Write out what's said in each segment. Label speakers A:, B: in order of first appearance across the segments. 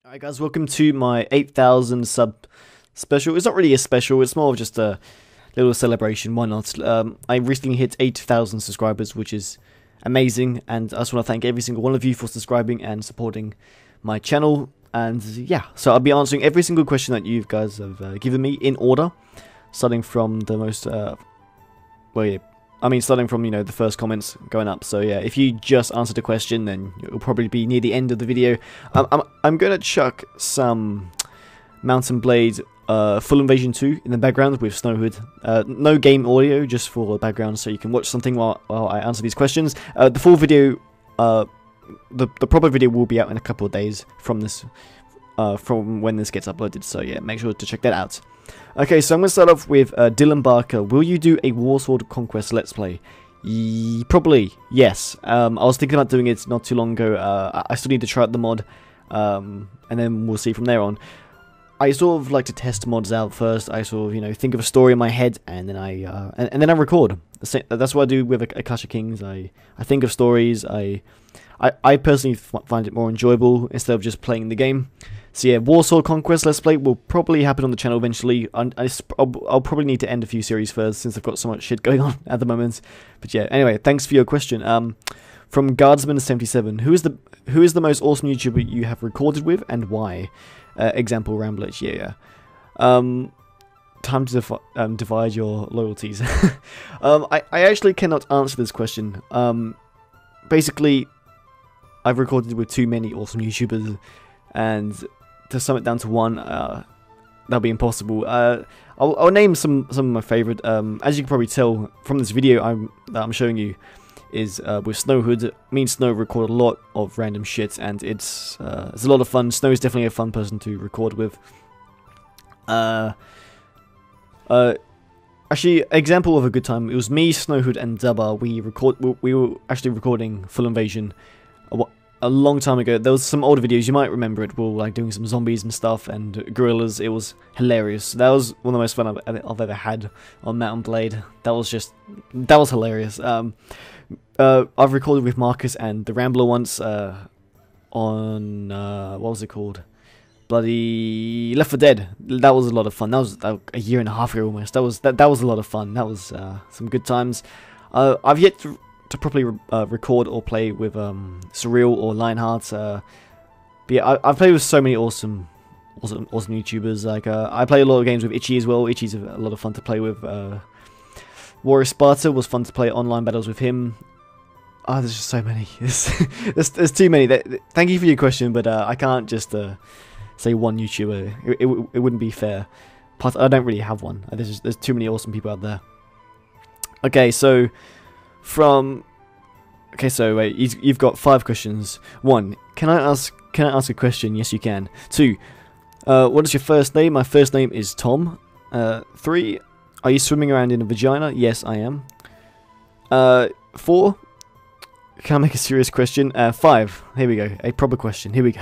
A: Alright guys, welcome to my 8,000 sub special. It's not really a special, it's more of just a little celebration, why not? I recently hit 8,000 subscribers, which is amazing, and I just want to thank every single one of you for subscribing and supporting my channel. And yeah, so I'll be answering every single question that you guys have given me in order, starting from the most, starting from, the first comments going up. So yeah, if you just answered a question, then it'll probably be near the end of the video. I'm going to chuck some Mountain Blade Full Invasion 2 in the background with Snowhood. No game audio, just for the background, so you can watch something while I answer these questions. The full video, the proper video will be out in a couple of days from this, from when this gets uploaded. So yeah, make sure to check that out. Okay, so I'm going to start off with Dylan Barker. Will you do a Warsword Conquest Let's Play? Probably, yes. I was thinking about doing it not too long ago. I still need to try out the mod, and then we'll see from there on. I sort of like to test mods out first. I sort of, think of a story in my head, and then I record. That's what I do with a Clash of Kings. I think of stories. I personally find it more enjoyable instead of just playing the game. So yeah, Warsword Conquest Let's Play will probably happen on the channel eventually. I'll probably need to end a few series first since I've got so much shit going on at the moment. But yeah, anyway, thanks for your question. From Guardsman77, who is the most awesome YouTuber you have recorded with and why? Example Ramblage, yeah. Time to divide your loyalties. I actually cannot answer this question. Basically, I've recorded with too many awesome YouTubers, and to sum it down to one, that'll be impossible. I'll name some of my favourite. As you can probably tell from this video that I'm showing you, is with Snowhood. Me and Snow record a lot of random shit, and it's a lot of fun. Snow is definitely a fun person to record with. Actually, example of a good time. It was me, Snowhood, and Dubba. We were actually recording Full Invasion a long time ago. There was some older videos, you might remember it. We were like doing some zombies and stuff and gorillas. It was hilarious. That was one of the most fun I've ever had on Mountain Blade. That was hilarious. I've recorded with Marcus and the Rambler once on what was it called? Bloody Left 4 Dead. That was a lot of fun. That was a year and a half ago almost. That was a lot of fun. That was some good times. I've yet to properly record or play with Surreal or Lionheart. But yeah, I've played with so many awesome YouTubers. Like I play a lot of games with Itchy as well. Itchy's a lot of fun to play with. Warrior Sparta was fun to play online battles with him. Oh, there's just so many. There's too many. Thank you for your question, but I can't just say one YouTuber. It wouldn't be fair. Plus, I don't really have one. There's too many awesome people out there. Okay, so wait, you've got 5 questions. 1, can I ask a question? Yes, you can. 2, what is your first name? My first name is Tom. 3, are you swimming around in a vagina? Yes, I am. 4, can I make a serious question? 5, here we go, a proper question. Here we go.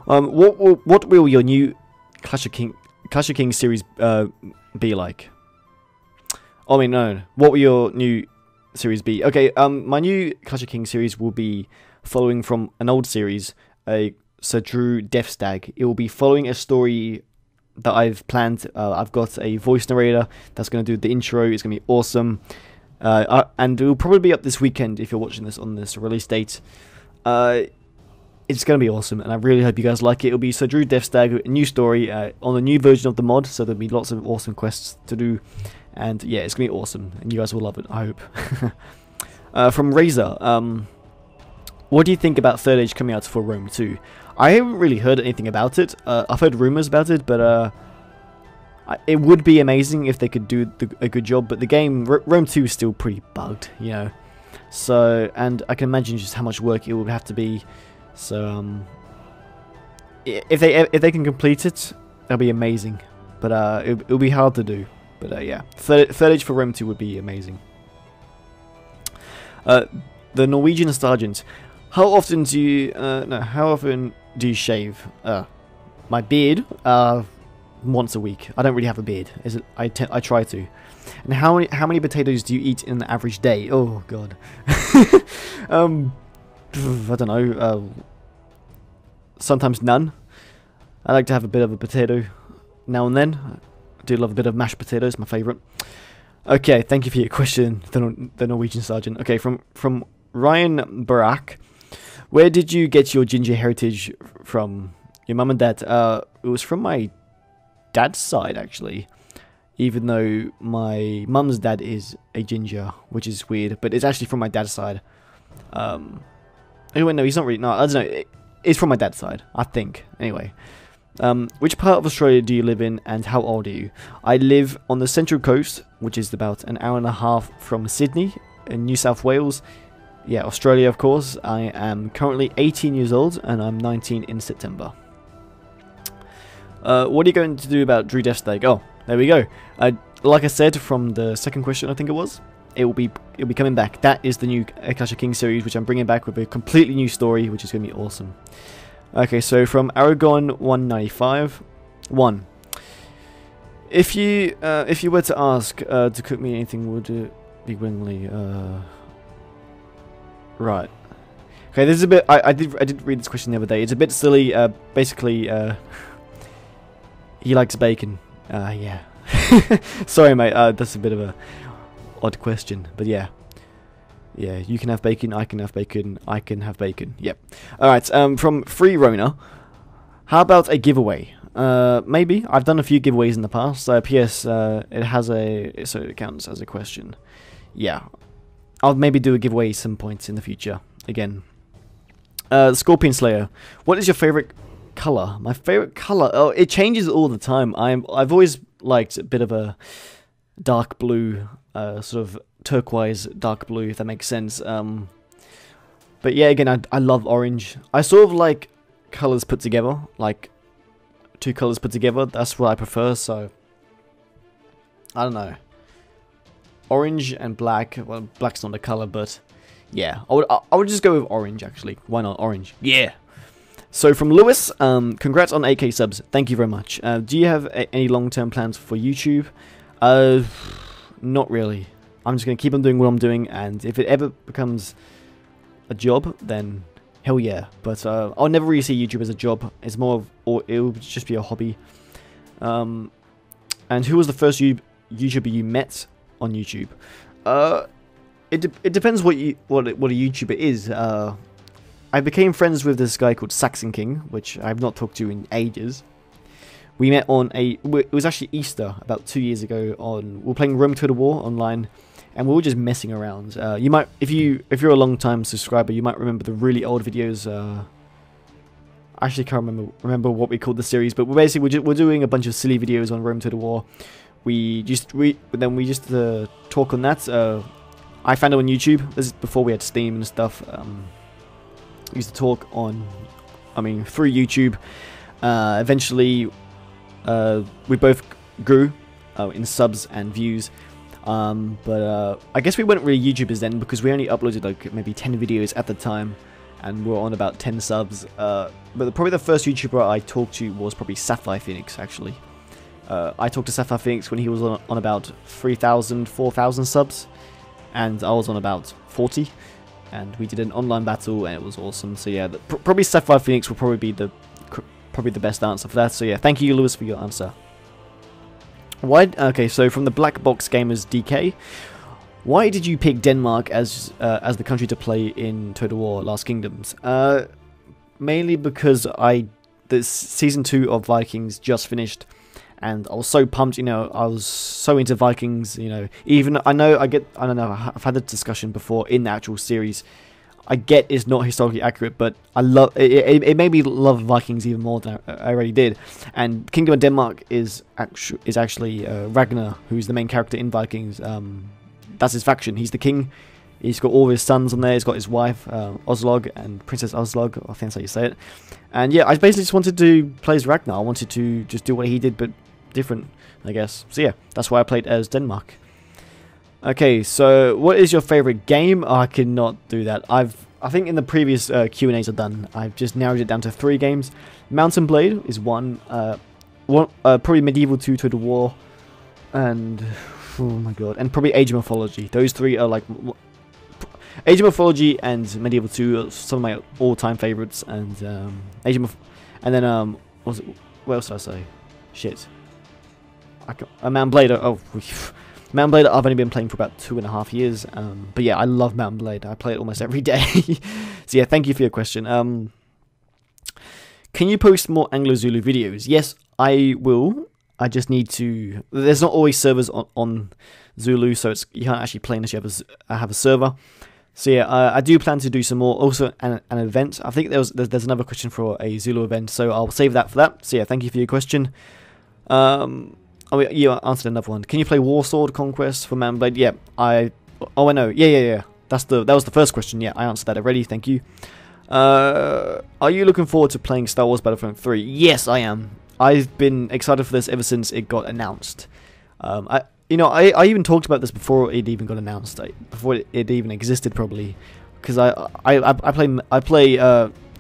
A: What will your new Clash of Kings series be like? I mean, no. What will your new series be? Okay, my new Clash of Kings series will be following from an old series, a Sir Drew Death Stag. It will be following a story that I've planned. I've got a voice narrator that's going to do the intro. It's going to be awesome. And it will probably be up this weekend if you're watching this on this release date. It's going to be awesome, and I really hope you guys like it. It'll be Sir Drew Death Stag, a new story on a new version of the mod, so there'll be lots of awesome quests to do. And yeah, it's going to be awesome, and you guys will love it, I hope. From Razor, what do you think about Third Age coming out for Rome 2? I haven't really heard anything about it. I've heard rumors about it, but it would be amazing if they could do a good job. But the game, Rome 2 is still pretty bugged, So, and I can imagine just how much work it would have to be. So, if they can complete it, that'll be amazing. But it'll be hard to do. But yeah, Third Age for Rome 2 would be amazing. The Norwegian Sergeant. How often do you shave? My beard? Once a week. I don't really have a beard. I try to. And how many potatoes do you eat in an average day? Oh god. I don't know. sometimes none. I like to have a bit of a potato now and then. I do love a bit of mashed potatoes, my favourite. Okay, thank you for your question, the Norwegian Sergeant. Okay, from Ryan Barak. Where did you get your ginger heritage from? Your mum and dad? It was from my dad's side, actually. Even though my mum's dad is a ginger, which is weird. But it's actually from my dad's side. Anyway, no, he's not really... No, I don't know. It's from my dad's side, I think. Anyway. Which part of Australia do you live in, and how old are you? I live on the Central Coast, which is about an hour and a half from Sydney, in New South Wales. Yeah, Australia, of course. I am currently 18 years old, and I'm 19 in September. What are you going to do about Drew Death Steak? Oh, there we go. Like I said from the second question, I think it was, it'll be coming back. That is the new Clash of Kings series, which I'm bringing back with a completely new story, which is going to be awesome. Okay, so from Aragon 195, 1. If you were to ask to cook me anything, would it be willingly? Right. Okay, this is a bit. I did read this question the other day. It's a bit silly. Basically, he likes bacon. Yeah. Sorry, mate. That's a bit of a odd question, but yeah. Yeah, you can have bacon. I can have bacon. I can have bacon. Yep. All right. From Free Rona, how about a giveaway? Maybe. I've done a few giveaways in the past. P.S. It has a, so it counts as a question. Yeah. I'll maybe do a giveaway some points in the future again. Scorpion Slayer. What is your favorite color? My favorite color. Oh, it changes all the time. I've always liked a bit of a dark blue, sort of turquoise dark blue, if that makes sense. But yeah, again, I love orange. I sort of like colors put together, like two colors put together. That's what I prefer. So I don't know. Orange and black. Well, black's not a color, but yeah, I would just go with orange actually. Why not orange? Yeah. So from Lewis, congrats on 8K subs. Thank you very much. Do you have any long-term plans for YouTube? Not really. I'm just gonna keep on doing what I'm doing, and if it ever becomes a job, then hell yeah. But I'll never really see YouTube as a job. It's more of, or it'll just be a hobby. And who was the first YouTuber you met on YouTube? It depends what a YouTuber is. I became friends with this guy called Saxon King, which I've not talked to in ages. We met on it was actually Easter about 2 years ago. We were playing Rome to the War online, and we were just messing around. You might, if you're a long time subscriber, you might remember the really old videos. I actually can't remember what we called the series, but we're doing a bunch of silly videos on Rome to the War. We just talk on that. I found it on YouTube. This is before we had Steam and stuff. Used to talk on, through YouTube. Eventually, we both grew in subs and views. But I guess we weren't really YouTubers then, because we only uploaded like maybe 10 videos at the time, and we're on about 10 subs. But probably the first YouTuber I talked to was probably Sapphire Phoenix, actually. I talked to Sapphire Phoenix when he was on about 3,000, 4,000 subs, and I was on about 40. And we did an online battle, and it was awesome. So yeah, probably Sapphire Phoenix will probably be the best answer for that. So yeah, thank you, Lewis, for your answer. Why? Okay, so from the Black Box Gamers DK, why did you pick Denmark as the country to play in Total War: Last Kingdoms? Mainly because the season 2 of Vikings just finished, and I was so pumped. I was so into Vikings. Even I don't know. I've had a discussion before in the actual series. I get it's not historically accurate, but I love it. It made me love Vikings even more than I already did. And Kingdom of Denmark is actually Ragnar, who's the main character in Vikings. That's his faction. He's the king. He's got all of his sons on there. He's got his wife, Oslog, and Princess Oslog. I think that's how you say it. And yeah, I basically just wanted to play as Ragnar. I wanted to just do what he did, but different, I guess. So yeah, that's why I played as Denmark. Okay, so what is your favorite game? I cannot do that. I think in the previous Q&As I've done, I've just narrowed it down to 3 games. Mountain Blade is one. Probably Medieval 2 Total War, and oh my god, and probably Age of Mythology. Those 3 are like, Age of Mythology and Medieval 2 are some of my all-time favorites, and and then what else did I say? Shit. Mount Blade. Oh, Mount Blade. I've only been playing for about 2.5 years. But yeah, I love Mount Blade. I play it almost every day. So yeah, thank you for your question. Can you post more Anglo-Zulu videos? Yes, I will. I just need to. There's not always servers on Zulu, so you can't actually play unless you have a server. So yeah, I do plan to do some more. Also, an event. I think there's another question for a Zulu event, so I'll save that for that. So yeah, thank you for your question. Oh, you answered another one. Can you play Warsword Conquest for Mount Blade? Yeah, I know. Yeah. That was the first question. Yeah, I answered that already. Thank you. Are you looking forward to playing Star Wars Battlefront 3? Yes, I am. I've been excited for this ever since it got announced. I even talked about this before it even got announced, before it even existed, probably, because I play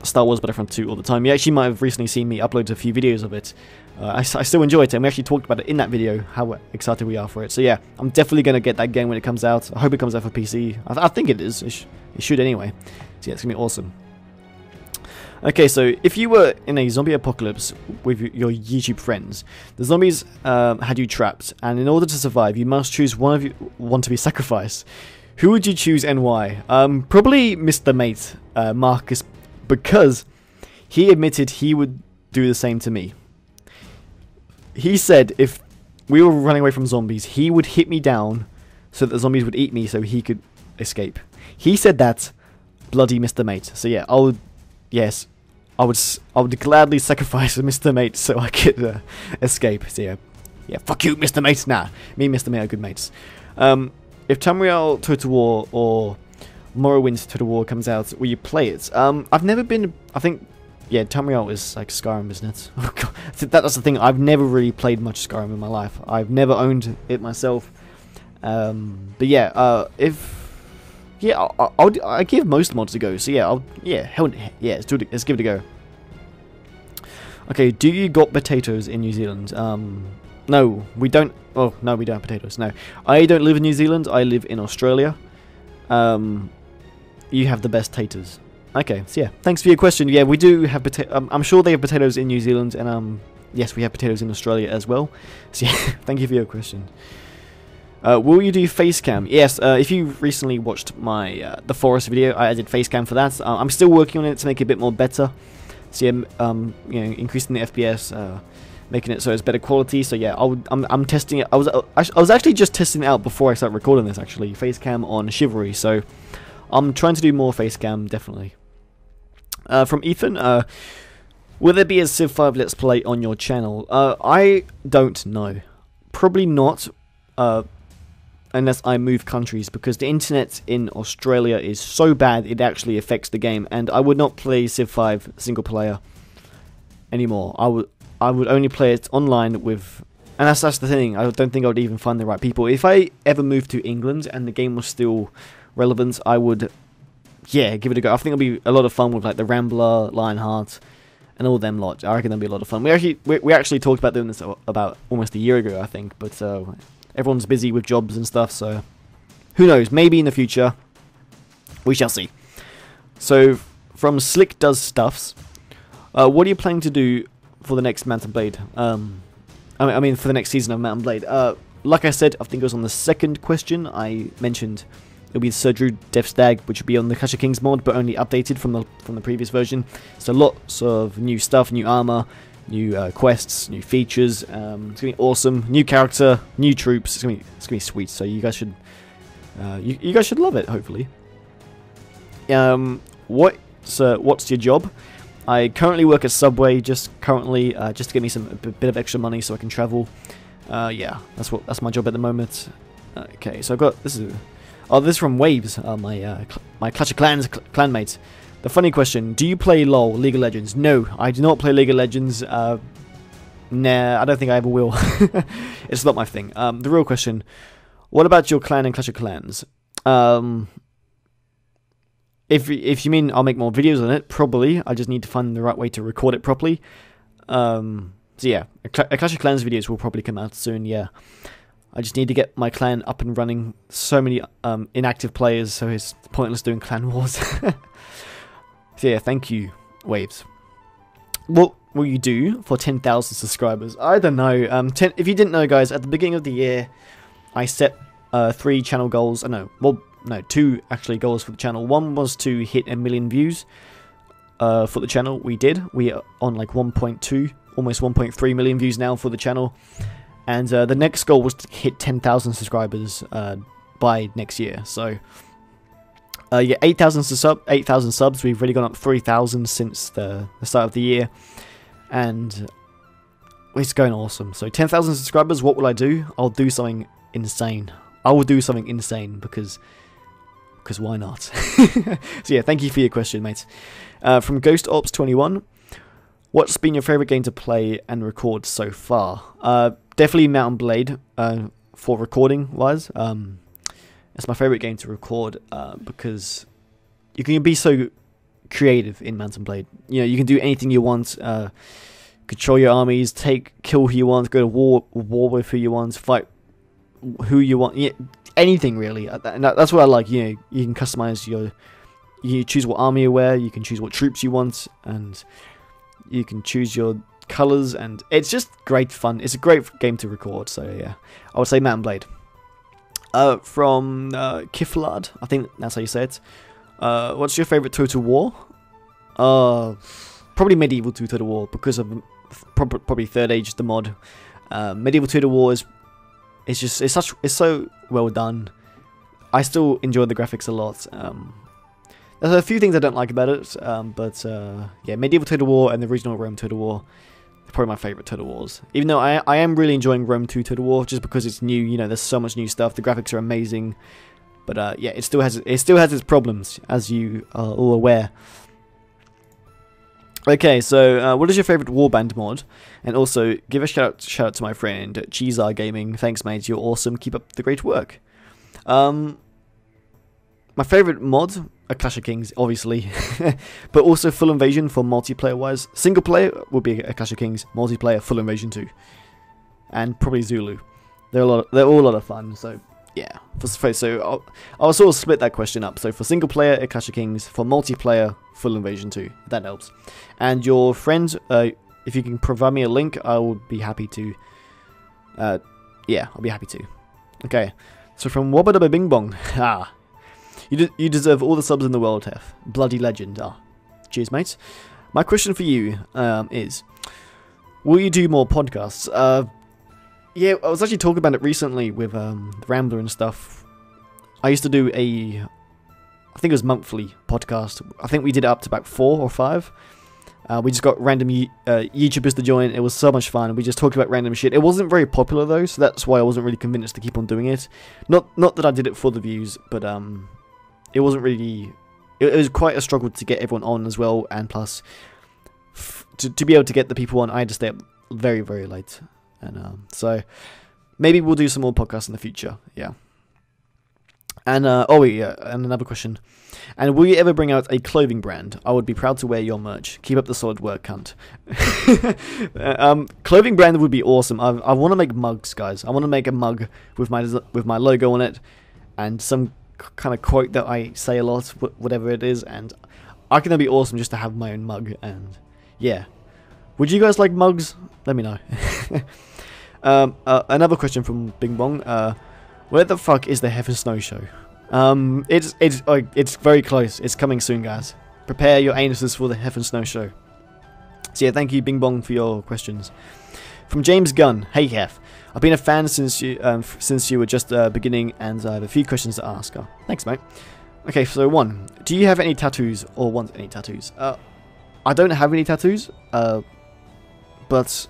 A: Star Wars Battlefront 2 all the time. You actually might have recently seen me upload a few videos of it. I still enjoy it, and we actually talked about it in that video, how excited we are for it. So yeah, I'm definitely going to get that game when it comes out. I hope it comes out for PC. I think it is. It should anyway. So yeah, it's going to be awesome. Okay, so if you were in a zombie apocalypse with your YouTube friends, the zombies had you trapped, and in order to survive, you must choose one to be sacrificed. Who would you choose and why? Probably Mr. Mate, Marcus, because he admitted he would do the same to me. He said if we were running away from zombies, he would hit me down so that the zombies would eat me so he could escape. He said that, bloody Mr. Mate. So yeah, I would gladly sacrifice Mr. Mate so I could escape. So yeah, fuck you, Mr. Mate. Nah, me and Mr. Mate are good mates. If Tamriel Total War or Morrowind Total War comes out, will you play it? I've never been. I think. Yeah, Tamriel is like Skyrim, isn't it? Oh god, that's the thing. I've never really played much Skyrim in my life. I've never owned it myself. But yeah, I give most mods a go. So yeah, let's give it a go. Okay, do you got potatoes in New Zealand? No, we don't. Oh no, we don't have potatoes. No, I don't live in New Zealand. I live in Australia. You have the best taters. Okay, so yeah, thanks for your question. Yeah, we do have I'm sure they have potatoes in New Zealand, and yes, we have potatoes in Australia as well. So yeah, thank you for your question. Will you do facecam? Yes, if you recently watched my the forest video, I did facecam for that. I'm still working on it to make it a bit more better. So yeah, increasing the FPS, making it so it's better quality. So yeah, I'm testing it. I was actually just testing it out before I started recording this. Actually, facecam on Chivalry. So I'm trying to do more facecam, definitely. From Ethan, will there be a Civ 5 Let's Play on your channel? I don't know. Probably not, unless I move countries, because the internet in Australia is so bad it actually affects the game, and I would not play Civ 5 single player anymore. I would only play it online with, and that's the thing. I don't think I would even find the right people. If I ever moved to England and the game was still relevant, I would. Yeah, give it a go. I think it'll be a lot of fun with like the Rambler, Lionheart, and all them lot. I reckon that'll be a lot of fun. We actually talked about doing this about almost a year ago, I think, but everyone's busy with jobs and stuff, so who knows? Maybe in the future, we shall see. So from Slick Does Stuffs, what are you planning to do for the next Mount & Blade? I mean for the next season of Mount & Blade. Like I said, I think it was on the second question I mentioned. It'll be Sir Drew Death Stag, which will be on the Clash of Kings mod, but only updated from the previous version. So lots of new stuff, new armor, new quests, new features. It's gonna be awesome. New character, new troops. It's gonna be sweet. So you guys should you guys should love it. Hopefully. What's your job? I currently work at Subway. Just to get me a bit of extra money so I can travel. Yeah, that's my job at the moment. Okay, so I've got this is. Oh, this is from Waves, my Clash of Clans clanmate. The funny question, do you play LoL, League of Legends? No, I do not play League of Legends. Nah, I don't think I ever will. It's not my thing. The real question, what about your clan in Clash of Clans? If you mean I'll make more videos on it, probably. I just need to find the right way to record it properly. So yeah, a Clash of Clans videos will probably come out soon, yeah. I just need to get my clan up and running. So many inactive players, so it's pointless doing clan wars. So yeah, thank you, Waves. What will you do for 10,000 subscribers? I don't know. If you didn't know, guys, at the beginning of the year, I set 3 channel goals. No, 2 actually goals for the channel. One was to hit 1 million views for the channel. We did. We are on like 1.2, almost 1.3 million views now for the channel. And the next goal was to hit 10,000 subscribers by next year. So yeah, 8,000 subs. We've already gone up 3,000 since the start of the year, and it's going awesome. So 10,000 subscribers. What will I do? I'll do something insane. I will do something insane because why not? So yeah, thank you for your question, mates. From Ghost Ops 21, what's been your favorite game to play and record so far? Definitely Mountain Blade for recording wise. It's my favorite game to record because you can be so creative in Mountain Blade. You know, you can do anything you want, control your armies, kill who you want, go to war with who you want, fight who you want, yeah, anything really. And that's what I like. You know, you can customize you choose what army you wear, you can choose what troops you want, and you can choose your colors, and it's just great fun. It's a great game to record. So yeah, I would say Mountain Blade. From Kiflard, I think that's how you say it. What's your favorite Total War? Probably Medieval 2 Total War, because of probably Third Age, the mod. Medieval Total War it's so well done. I still enjoy the graphics a lot. There's a few things I don't like about it, but yeah, Medieval Total War and the original Rome Total War are probably my favorite Total Wars. Even though I am really enjoying Rome 2 Total War, just because it's new. You know, there's so much new stuff. The graphics are amazing, but yeah, it still has its problems, as you are all aware. Okay, so what is your favorite warband mod? And also, give a shout out to my friend Cheezar Gaming. Thanks, mate. You're awesome. Keep up the great work. My favorite mod, a Clash of Kings, obviously, but also Full Invasion for multiplayer-wise. Single player would be a Clash of Kings, multiplayer Full Invasion 2, and probably Zulu. They're all a lot of fun. So yeah, so I'll sort of split that question up. So for single player, a Clash of Kings; for multiplayer, Full Invasion 2. If that helps. And your friend, if you can provide me a link, I would be happy to. Yeah, I'll be happy to. Okay, so from Wobba Dubba Bing Bong. You deserve all the subs in the world, Heph. Bloody legend. Cheers, mates. My question for you is, will you do more podcasts? Yeah, I was actually talking about it recently with the Rambler and stuff. I used to do I think it was monthly podcast. I think we did it up to about 4 or 5. We just got random YouTubers to join. It was so much fun. We just talked about random shit. It wasn't very popular though, so that's why I wasn't really convinced to keep on doing it. Not that I did it for the views, but it wasn't really. It was quite a struggle to get everyone on as well, and plus, to be able to get the people on, I had to stay up very, very late, and so maybe we'll do some more podcasts in the future. Yeah. And and another question. And will you ever bring out a clothing brand? I would be proud to wear your merch. Keep up the solid work, cunt. Clothing brand would be awesome. I want to make mugs, guys. I want to make a mug with my logo on it, and some kind of quote that I say a lot, whatever it is, and I think that'd be awesome just to have my own mug. And yeah, would you guys like mugs? Let me know. Another question from Bing Bong. Where the fuck is the Heph and Snow show? It's very close. It's coming soon, guys. Prepare your anuses for the Heph and Snow show. So yeah, thank you, Bing Bong, for your questions. From James Gunn. Hey Heph, I've been a fan since you were just beginning, and I have a few questions to ask. Thanks, mate. Okay, so 1. Do you have any tattoos or want any tattoos? I don't have any tattoos, but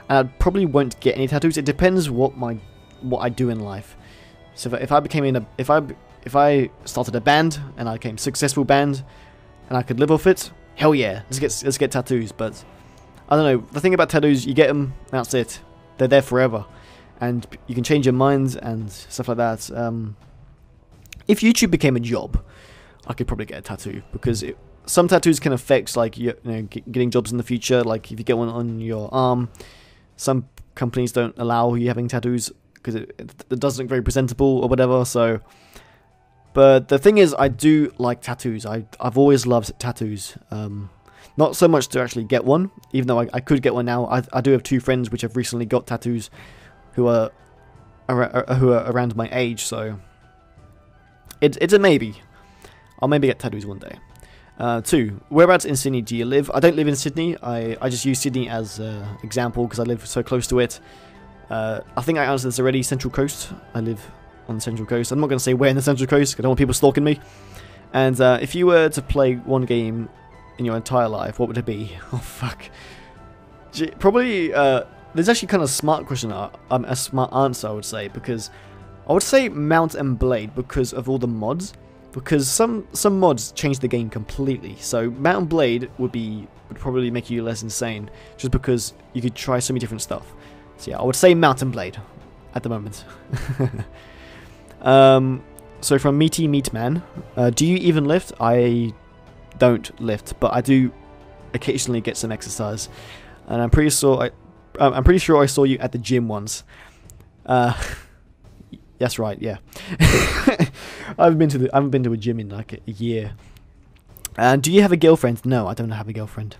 A: I probably won't get any tattoos. It depends what I do in life. So if I started a band and I became a successful band and I could live off it, hell yeah, let's get tattoos. But I don't know. The thing about tattoos, you get them, that's it. They're there forever, and you can change your minds and stuff like that. If YouTube became a job, I could probably get a tattoo, because some tattoos can affect like getting jobs in the future. Like if you get one on your arm, some companies don't allow you having tattoos because it doesn't look very presentable or whatever. So, but the thing is, I do like tattoos. I've always loved tattoos. Not so much to actually get one, even though I could get one now. I do have 2 friends which have recently got tattoos, who are around my age. So it's a maybe. I'll maybe get tattoos one day. 2, whereabouts in Sydney do you live? I don't live in Sydney. I just use Sydney as an example because I live so close to it. I think I answered this already. Central Coast. I live on the Central Coast. I'm not going to say where in the Central Coast because I don't want people stalking me. And if you were to play one game in your entire life, what would it be? Oh fuck. Probably. There's actually kind of a smart question, a smart answer I would say, because I would say Mount and Blade because of all the mods. Because some mods change the game completely. So Mount and Blade would probably make you less insane, just because you could try so many different stuff. So yeah, I would say Mount and Blade at the moment. So from Meaty Meat Man, do you even lift? I don't lift, but I do occasionally get some exercise, and I'm pretty sure I saw you at the gym once. That's right, yeah. I haven't been to a gym in like a year. And do you have a girlfriend? No, I don't have a girlfriend.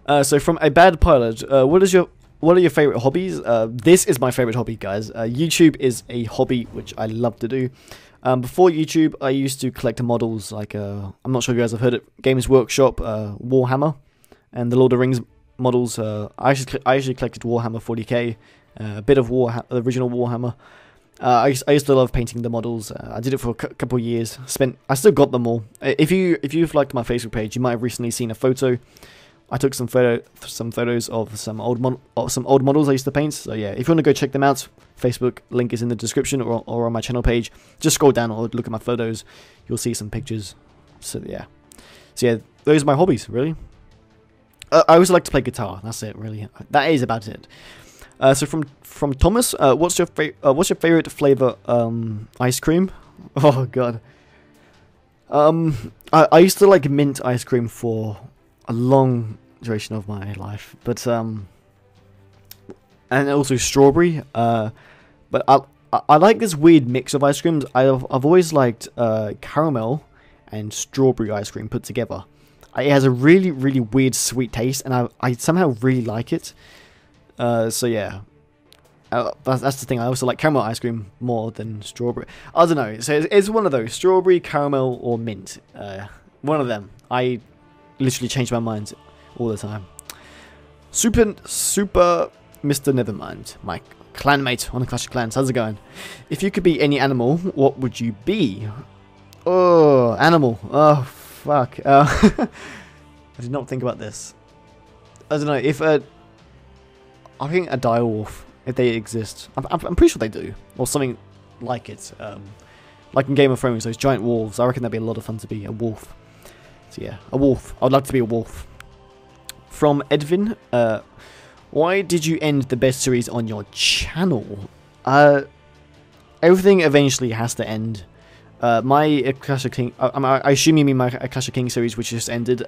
A: So from a bad pilot, what are your favorite hobbies? This is my favorite hobby, guys. YouTube is a hobby which I love to do. Before YouTube, I used to collect models like I'm not sure if you guys have heard it, Games Workshop, Warhammer, and the Lord of the Rings models. I actually collected Warhammer 40k. A bit of the original Warhammer. I used to love painting the models. I did it for a couple of years. I still got them all. If you've liked my Facebook page, you might have recently seen a photo. I took some photos of some old models I used to paint. So yeah, if you want to go check them out, Facebook link is in the description or on my channel page. Just scroll down or look at my photos. You'll see some pictures. So yeah, those are my hobbies really. I also like to play guitar. That's it really. That is about it. So from Thomas, what's your favorite flavor ice cream? Oh god. I used to like mint ice cream for a long duration of my life, but and also strawberry. But I like this weird mix of ice creams. I've always liked caramel and strawberry ice cream put together. It has a really weird sweet taste, and I somehow really like it. So yeah, that's the thing. I also like caramel ice cream more than strawberry. I don't know. So it's one of those: strawberry, caramel, or mint. One of them. I literally change my mind all the time. Super Mr. Nevermind, my clanmate on the Clash of Clans. How's it going? If you could be any animal, what would you be? Oh, animal. Oh, fuck. I did not think about this. I don't know if I think a direwolf, if they exist. I'm pretty sure they do, or something like it. Like in Game of Thrones, those giant wolves. I reckon that'd be a lot of fun to be a wolf. So yeah, a wolf. I'd like to be a wolf. From Edvin, why did you end the best series on your channel? Everything eventually has to end. My Clash of King, I assume you mean my Clash of King series, which just ended.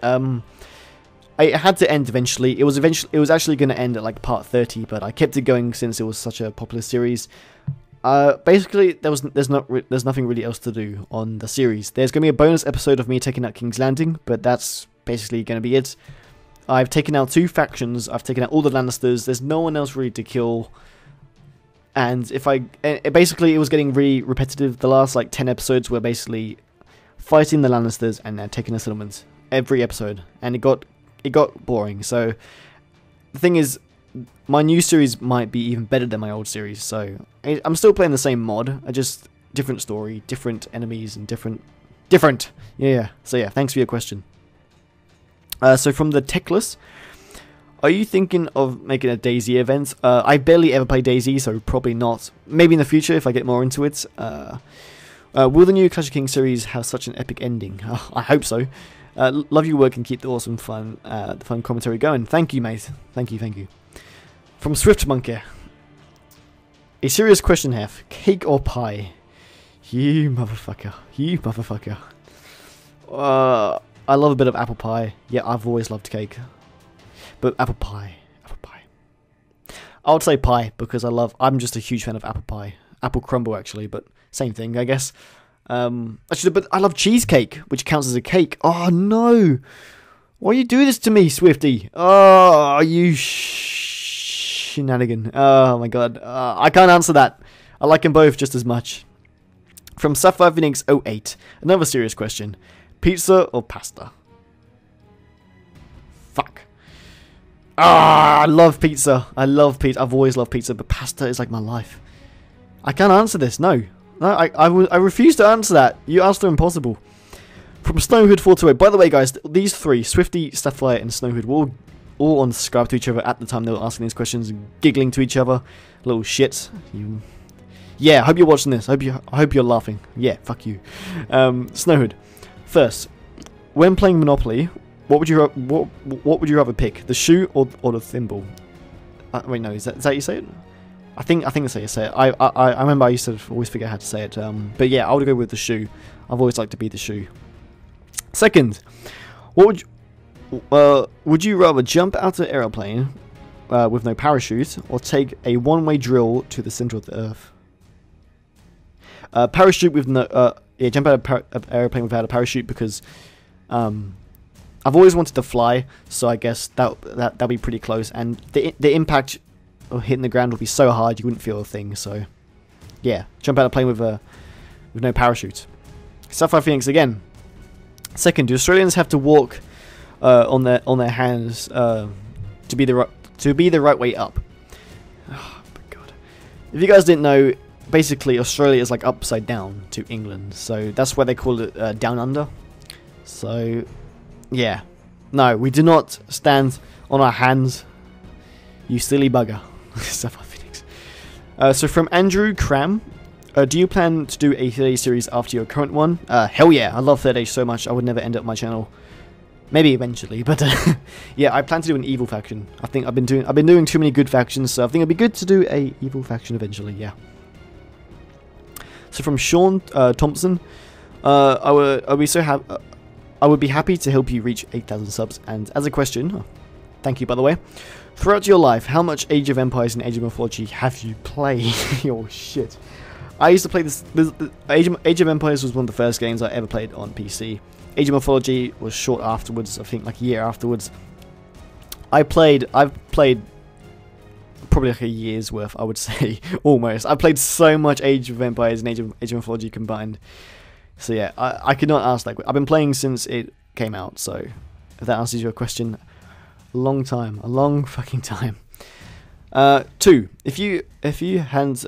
A: It had to end eventually. It was actually going to end at like part 30, but I kept it going since it was such a popular series. Basically, there's nothing really else to do on the series. There's going to be a bonus episode of me taking out King's Landing, but that's basically going to be it. I've taken out 2 factions. I've taken out all the Lannisters. There's no one else really to kill. And basically, it was getting really repetitive. The last like 10 episodes were basically fighting the Lannisters and taking the settlements every episode, and it got boring. So the thing is, my new series might be even better than my old series. So I'm still playing the same mod. I just different story, different enemies, and different. Yeah. So yeah, thanks for your question. So from the Techless, are you thinking of making a DayZ event? I barely ever play DayZ, so probably not. Maybe in the future if I get more into it. Will the new Clash of Kings series have such an epic ending? I hope so. Love your work and keep the awesome fun commentary going. Thank you, mate. Thank you. From Swift Monkey. A serious question, Heph. Cake or pie? You motherfucker. I love a bit of apple pie. Yeah, I've always loved cake. But apple pie. I would say pie because I'm just a huge fan of apple pie. Apple crumble, actually, but same thing, I guess. Actually, but I love cheesecake, which counts as a cake. Oh, no. Why you do this to me, Swifty? Oh, you shenanigan. Oh, my God. I can't answer that. I like them both just as much. From Sapphire Phoenix 08, another serious question. Pizza or pasta? Fuck. I love pizza. I love pizza. I've always loved pizza, but pasta is like my life. I can't answer this. No. I refuse to answer that. You asked the impossible. From Snowhood 428. By the way, guys, these three, Swifty, Sapphire, and Snowhood, were all unsubscribed to each other at the time they were asking these questions, giggling to each other. Little shits. Yeah, I hope you're watching this. I hope you're laughing. Yeah, fuck you. Snowhood. First, when playing Monopoly, what would you rather pick? The shoe or the thimble? Wait, no, is that how you say it? I think that's how you say it. I remember I used to always forget how to say it. But yeah, I would go with the shoe. I've always liked to be the shoe. Second, would you rather jump out of an aeroplane with no parachute or take a one-way drill to the center of the earth? Parachute with no jump out of an aeroplane without a parachute because I've always wanted to fly, so I guess that'll be pretty close, and the impact of hitting the ground would be so hard you wouldn't feel a thing. So yeah, jump out of a plane with no parachute. Sapphire Phoenix again. Second, do Australians have to walk on their hands to be the right way up? Oh my God! If you guys didn't know, basically Australia is like upside down to England, so that's why they call it down under. So yeah, no, we do not stand on our hands. You silly bugger. Sapphire Phoenix. So from Andrew Cram. Do you plan to do a 30 series after your current one? Hell yeah, I love 30 so much I would never end up my channel. Maybe eventually, but yeah, I plan to do an evil faction. I think I've been doing too many good factions, so I think it'd be good to do a evil faction eventually. Yeah. So from Sean Thompson, I would be happy to help you reach 8,000 subs. And as a question, thank you by the way. Throughout your life, how much Age of Empires and Age of Mythology have you played? Oh shit. I used to play this Age of Empires was one of the first games I ever played on PC. Age of Mythology was short afterwards, I think like a year afterwards. I've played probably like a year's worth, I would say, almost. I've played so much Age of Empires and Age of Mythology combined. So yeah, I could not ask that. I've been playing since it came out, so if that answers your question, a long fucking time. 2. If you hadn't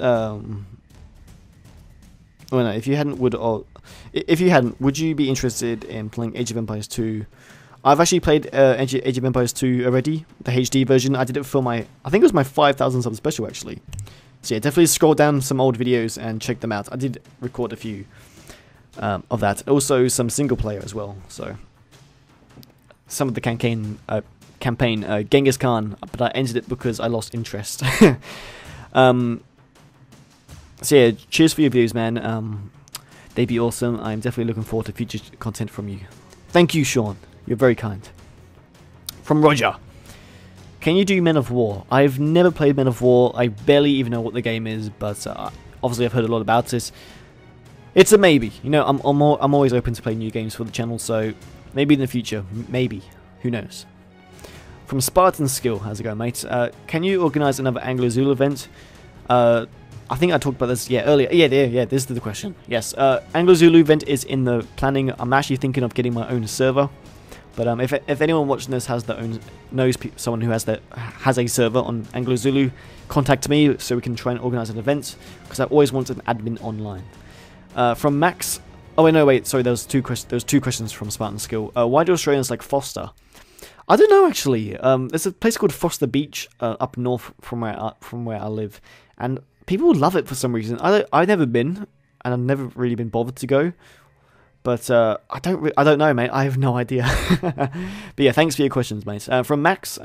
A: would you be interested in playing Age of Empires 2? I've actually played Age of Empires 2 already, the HD version. I did it for I think it was my 5,000 sub special actually. So yeah, definitely scroll down some old videos and check them out. I did record a few of that. Also some single player as well. So some of the campaign Genghis Khan, but I ended it because I lost interest. So yeah, cheers for your views, man. They'd be awesome. I'm definitely looking forward to future content from you. Thank you, Sean. You're very kind. From Roger. Can you do Men of War? I've never played Men of War. I barely even know what the game is, but obviously I've heard a lot about it. It's a maybe. You know, I'm always open to play new games for the channel, so maybe in the future. Maybe. Who knows? From Spartan Skill. How's it going, mate? Can you organise another Anglo-Zulu event? I think I talked about this earlier. Yeah, this is the question. Yes, Anglo-Zulu event is in the planning. I'm actually thinking of getting my own server. But if anyone watching this knows someone who has a server on Anglo-Zulu, contact me so we can try and organise an event, because I always wanted an admin online. From Max. Oh wait, no, wait. Sorry, there was two questions from Spartan Skill. Why do Australians like Foster? I don't know actually. There's a place called Foster Beach up north from where I live, and people love it for some reason. I've never been, and I've never really been bothered to go. But I don't know, mate. I have no idea. But yeah, thanks for your questions, mate. From Max,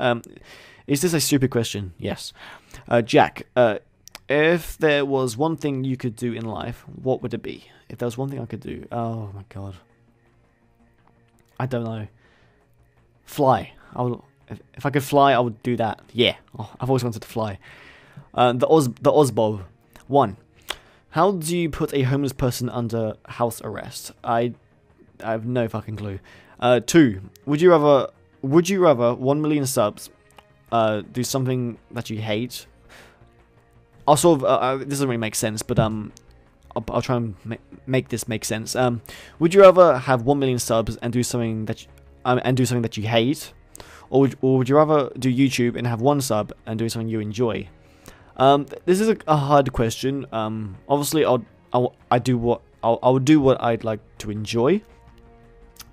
A: is this a stupid question? Yes. Jack, if there was one thing you could do in life, what would it be? If there was one thing I could do, oh my god, I don't know. Fly. If I could fly, I would do that. Yeah, I've always wanted to fly. The Ozbob. 1. How do you put a homeless person under house arrest? I have no fucking clue. 2. Would you rather 1 million subs, do something that you hate? I'll sort of, this doesn't really make sense, but I'll try and make this make sense. Would you rather have 1 million subs and do something that you hate, or would you rather do YouTube and have 1 sub and do something you enjoy? This is a hard question. Obviously, I would do what I'd like to enjoy.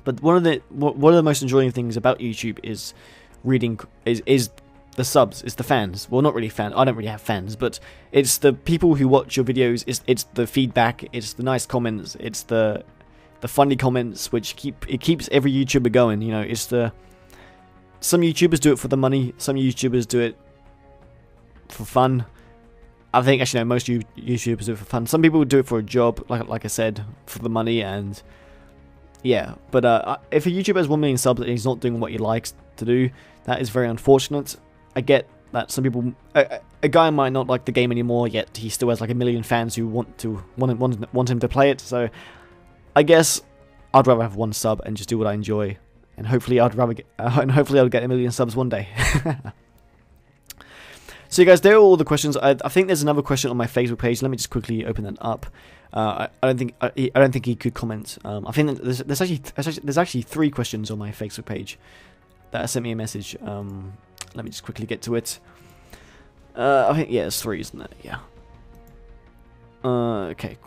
A: But one of the most enjoying things about YouTube is reading is the subs, is the fans. Well, not really fans. I don't really have fans, but it's the people who watch your videos. It's the feedback. It's the nice comments. It's the funny comments, which keeps every YouTuber going. You know, it's some YouTubers do it for the money. Some YouTubers do it for fun. I think actually no, most YouTubers do it for fun. Some people do it for a job, like I said, for the money, and yeah. But if a YouTuber has 1 million subs and he's not doing what he likes to do, that is very unfortunate. I get that some people, a guy might not like the game anymore, yet he still has like 1 million fans who want him to play it. So I guess I'd rather have 1 sub and just do what I enjoy, and hopefully I'll get 1 million subs one day. So, you guys, there are all the questions. I think there's another question on my Facebook page. Let me just quickly open that up. I don't think he could comment. I think that there's actually 3 questions on my Facebook page that sent me a message. Let me just quickly get to it. I think it's 3, isn't it? Yeah. Okay.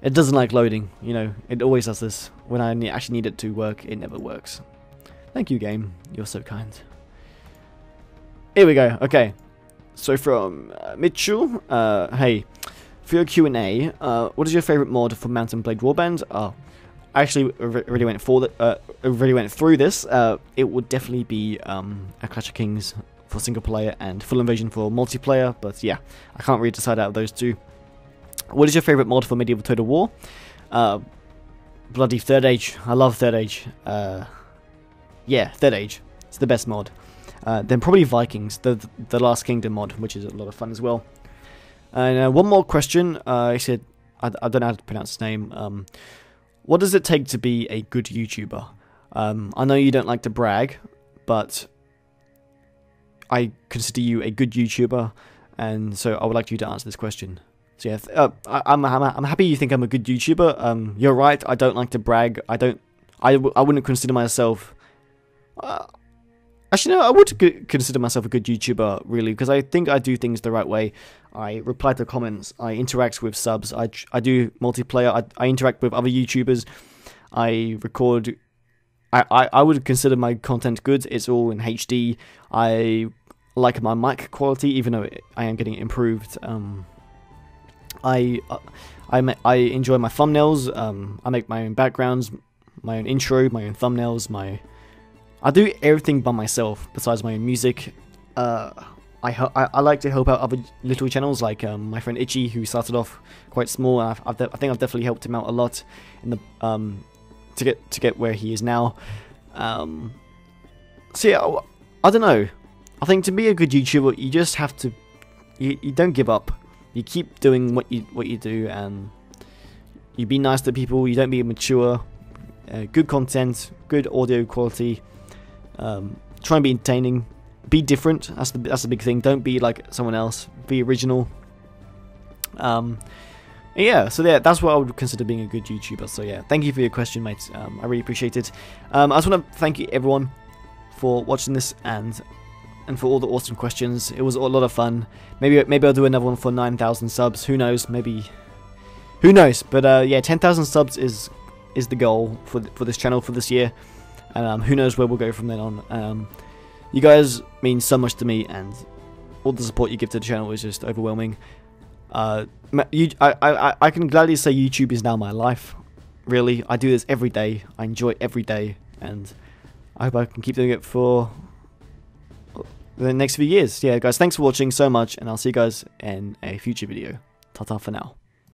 A: It doesn't like loading. You know, it always does this. When I actually need it to work, it never works. Thank you, game. You're so kind. Here we go. Okay, so from Mitchell, hey, for your Q&A, what is your favorite mod for Mountain Blade Warband? Oh, I actually already went through this. It would definitely be a Clash of Kings for single player and Full Invasion for multiplayer. But yeah, I can't really decide out of those 2. What is your favorite mod for Medieval Total War? Bloody Third Age. I love Third Age. Yeah, Third Age. It's the best mod. Then probably Vikings, the Last Kingdom mod, which is a lot of fun as well. And one more question. He said, I don't know how to pronounce his name. What does it take to be a good YouTuber? I know you don't like to brag, but I consider you a good YouTuber, and so I would like you to answer this question. So yeah, I'm happy you think I'm a good YouTuber. You're right. I don't like to brag. I wouldn't consider myself. Actually, no, I would consider myself a good YouTuber, really, because I think I do things the right way. I reply to comments, I interact with subs, I do multiplayer, I interact with other YouTubers, I record. I would consider my content good. It's all in HD. I like my mic quality, even though I am getting improved. I enjoy my thumbnails. I make my own backgrounds, my own intro, my own thumbnails, I do everything by myself besides my own music. I like to help out other little channels like my friend Itchy, who started off quite small. I think I've definitely helped him out a lot in the to get where he is now. So yeah, I don't know. I think to be a good YouTuber, you just have to you don't give up. You keep doing what you do, and you be nice to people. You don't be immature. Good content, good audio quality. Try and be entertaining, be different. That's the big thing. Don't be like someone else. Be original. Yeah. So yeah, that's what I would consider being a good YouTuber. So yeah, thank you for your question, mate. I really appreciate it. I just want to thank you everyone for watching this and for all the awesome questions. It was a lot of fun. Maybe I'll do another one for 9,000 subs. Who knows? Maybe. Who knows? But yeah, 10,000 subs is the goal for this channel for this year. And who knows where we'll go from then on. You guys mean so much to me, and all the support you give to the channel is just overwhelming. I can gladly say YouTube is now my life. Really, I do this every day. I enjoy it every day, and I hope I can keep doing it for the next few years. Yeah, guys, thanks for watching so much, and I'll see you guys in a future video. Ta-ta for now.